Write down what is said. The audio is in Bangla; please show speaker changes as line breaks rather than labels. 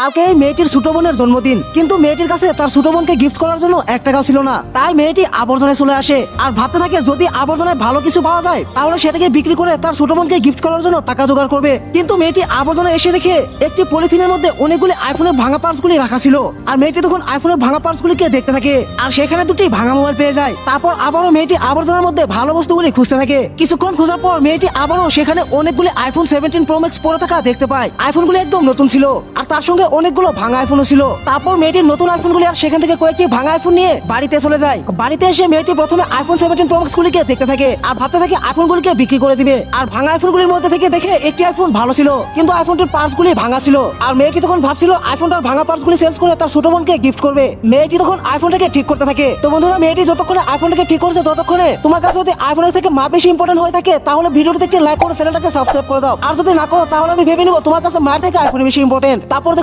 কালকে এই মেয়েটির ছোট বোনের জন্মদিন, কিন্তু মেয়েটির কাছে তার ছোট বোনকে গিফট করার জন্য 1 টাকাও ছিল না। তাই মেয়েটি আবর্জনায় চলে আসে আর ভাবতে থাকে যদি আবর্জনায় ভালো কিছু পাওয়া যায় তাহলে সেটাকে বিক্রি করে তার ছোট বোনকে গিফট করার জন্য টাকা জোগাড় করবে। কিন্তু মেয়েটি আবর্জনায় এসে দেখে একটি পলিথিনের মধ্যে অনেকগুলি আইফোনের ভাঙা পার্টস গুলি রাখা ছিল। আর মেয়েটি তখন আইফোনের ভাঙা পার্টস গুলিকে দেখতে থাকে আর সেখানে দুটি ভাঙা মোবাইল পেয়ে যায়। তারপর আবারও মেয়েটি আবর্জনার মধ্যে ভালো বস্তুগুলি খুঁজতে থাকে। কিছুক্ষণ খোঁজার পর মেয়েটি আবারও সেখানে অনেকগুলি আইফোন 17 প্রো ম্যাক্স পরে থাকা দেখতে পায়। আইফোনগুলি একদম নতুন ছিল আর তার সঙ্গে অনেকগুলো ভাঙা আইফোনও ছিল। তারপর মেয়েটির নতুন আইফোনগুলি আর সেখান থেকে কয়েকটি ভাঙা আইফোন নিয়ে বাড়িতে চলে যায়। বাড়িতে এসে মেয়েটি প্রথমে আইফোন 17 প্রো ম্যাক্স গুলিকে দেখতে থাকে আর ভাবতে থাকে আইফোনগুলিকে বিক্রি করে দিবে। আর ভাঙা আইফোনগুলির মধ্যে থেকে দেখে একটি আইফোন ভালো ছিল, কিন্তু আইফোনটির পার্টস গুলি ভাঙা ছিল। আর মেয়েটি তখন ভাবছিল আইফোনটার ভাঙা পার্টস গুলি চেঞ্জ করে তার ছোট বোনকে গিফট করবে। মেয়েটি তখন আইফোনটাকে ঠিক করতে থাকে। তো বন্ধুরা, মেয়েটি যতক্ষণে আইফোনটাকে ঠিক করছে ততক্ষণে তোমার কাছে যদি আইফোনের থেকে মা বেশি ইম্পর্টেন্ট হয়ে থাকে তাহলে ভিডিওটিতে একটি লাইক করে চ্যানেলটাকে সাবস্ক্রাইব করে দাও। আর যদি না করো তাহলে আমি ভেবে নিব তোমার কাছে মা থেকে আইফোন বেশি ইম্পর্টেন্ট। তারপর দেখো